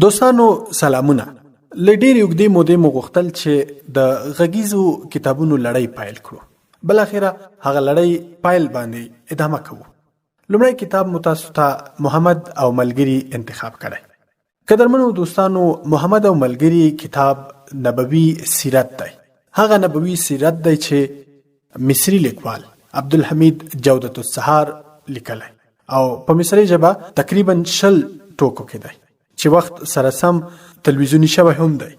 دوستانو سلامونه. له ډېرې اوږدې مودې مو غوښتل چې د غږیزو کتابونو لړۍ پیل کړو. بالاخره هغه لړۍ پیل باندې ادامه کوو. لومړی کتاب مو تاسو ته محمد او ملګري انتخاب کړی. قدرمنو دوستانو، محمد او ملګري کتاب نبوي سیرت دی. هغه نبوي سیرت دی چې مصری لیکوال عبدالحمید جوده السهار لیکلی او په مصری ژبه تقریبا 20 ټوکو کې دی چې وخت سره سم تلویزیونی شوی هم دی.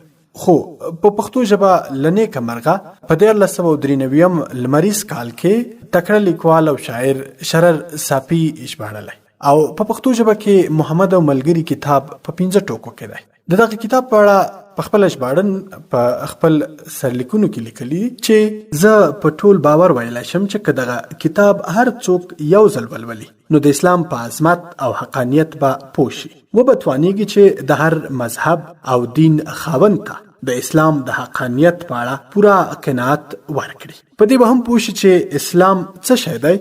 خو په پښتو ژبه لنیکه مرغه په 1993 لمریز کال کې تکړه لیکوال او شاعر شرار صافی ژباړلی او په پښتو ژبه کې محمد او ملګري کتاب په 15 ټوکو کې دی. دغه کتاب په اړه په خپل ژباړن په خپل سرلیکونو کې لیکلي چې زه په ټول باور ویلی شم چې دغه کتاب هر څوک یو ځل ولولي نو د اسلام په عظمت او حقانیت به پوه شي. وبتوانیږي چې د هر مذهب او دین خاوند ته د اسلام د حقانیت په اړه پوره قناعت ورکړي. په دې به هم پوه شي چې اسلام څه شی دی،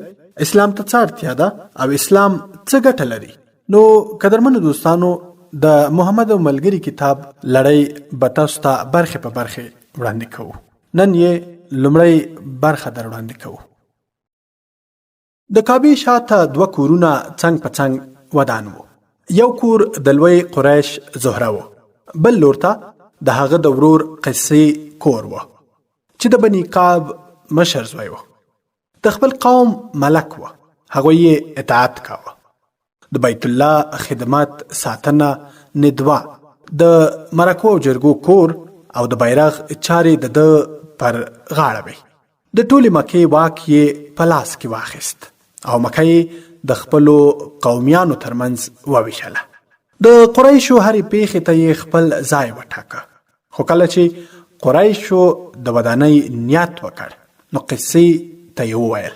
اسلام ته څه اړتیا ده او اسلام څه ګټه لري. نو قدرمنو دوستانو، د محمد او ملګري کتاب لړۍ به تاسو ته برخې په برخې وړاندې کوو. نن یې لومړی برخه در وړاندې کوو. د کعبې شاته 2 کورونه څنګ په څنګ ودان وو. یو کور د لوی قریش زهره وو، بل لور ته د هغه د ورور کیسې کور وو چې د بني کعب مشر زوی وو. د خپل قوم ملک وو، هغوی یې اطاعت کاوه. د بیت الله خدمت، ساتنه، ندوه، د مرکو او جرګو کور او د بیرغ چارې د پر غاړه وي. د ټولې مکې واک یې په لاس کې واخیست او مکه یې د خپلو قومیانو ترمنځ وویشله. د قریشو هرې پیښې ته یې خپل ځای وټاکه. خو کله چې قریشو د ودانۍ نیت وکړ نو قیسې ته یې وویل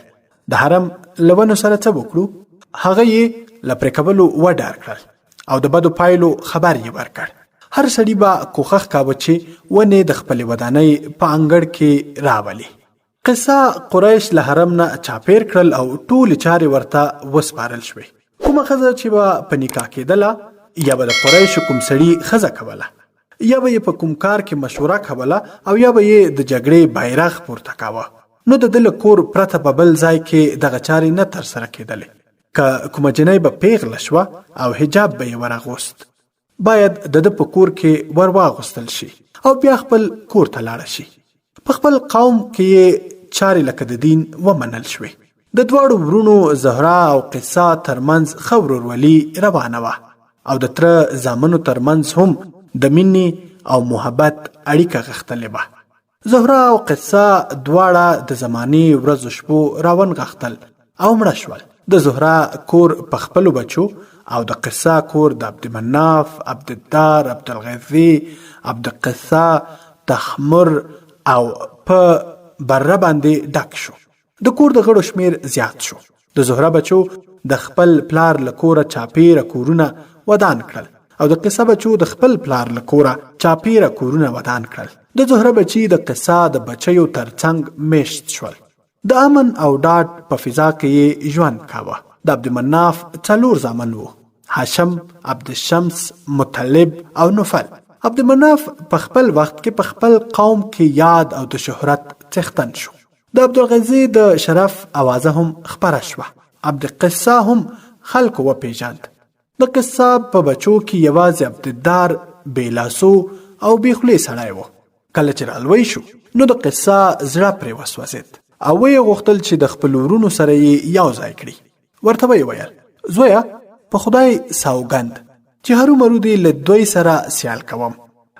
د حرم له ونو سره څه وکړو. هغه یې له پرې کولو وډار کړل او د بدو پایلو خبر یې ورکړ. هر سړي به کوښښ کاوه چې ونې د خپلې ودانۍ په انګړ کې راولي. قصه قریش له حرم نه چاپیر کړل او ټولې چارې ورته وسپارل شوې. کومه ښځه چې به په نکاح کېدله یا به د قریشو کوم سړي ښځه کوله یا به یې په کوم کار کې مشوره کوله او یا به یې د جګړې بیرغ پورته کاوه نو د ده له کور پرته په بل ځای کې دغه چارې نه ترسره کېدلې. که کومه جنۍ به پیغله شوه او حجاب به یې ورغوست باید د ده په کور کې ور واغوستل شي او بیا خپل کور ته لاړه شي. په خپل قوم کې یې چارې لکه د دین ومنل شوې. د دواړو ورونو زهرا او قصه ترمنځ ښه ورورولي روانه وه او د تره زامنو ترمنځ هم د مینې او محبت اړیکه غښتلې وه. زهرا او قصه دواړه د زمانې ورځو شپو راونغښتل او مړه شول. د زهرا کور په خپلو بچو او د قصه کور د عبدمناف، عبدالدار، عبدالغذی، عبدالقصه، تخمر او په بره باندې ډک شو. د کور د غړو شمیر زیات شو. د زهرا بچو د خپل پلار له کوره چاپیره کورونه ودان کړل او د قصه بچو د خپل پلار له کوره چاپیره کورونه ودان کړل. د زهرا بچي د قصه د بچیو ترڅنګ میشت شول. د امن او ډاډ په فضا کې ژوند کاوه. د عبدمناف 4 زامن وو: هاشم، عبدالشمس، مطلب او نوفل. عبدمناف په خپل وخت کې په خپل قوم کې یاد او د شهرت څښتن شو. د عبدالغذی د شرف اوازه هم خپره شوه. عبدالقصه هم خلکو وپیژاند. د قصه په بچو کې یوازې عبدالدار بیلاسو او بیخلی سړی وو. کله چې رالوی شو نو د قصه زړه پرې وسوځید او ویې غوښتل چې د خپل ورونو سره یې یو ځای کړي. ورته ویې ویل: زویه، په خدای سوګند چې هرومرو دې له دوی سره سیال کوم.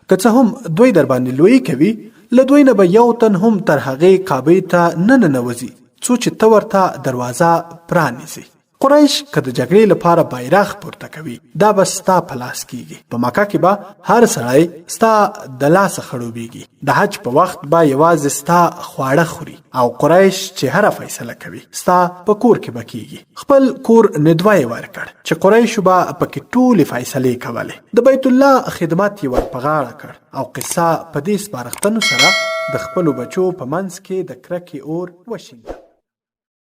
که څه هم دوی در باندې لویي کوي، له دوی نه به یو تن هم تر هغې کعبې ته نه ننوځي څو چې ته ورته دروازه پرانیزي. قریش که د جګړې لپاره بیرغ پورته کوي دا به ستا په لاس کیږي. په مکه کې به هر سړی ستا د لاسه خړوبېږي. د حج په وخت به یوازې ستا خواړه خوري او قریش چې هره فیصله کوي ستا په کور کې به کیږي. خپل کور ندوه یې ورکړ چې قریشو به پکې ټولې فیصلې کولې. د بیت الله خدمت یې ور په غاړه کړ او قصه په دې سپارښتنو سره د خپلو بچو په منځ کې د کرکې اور وشیند.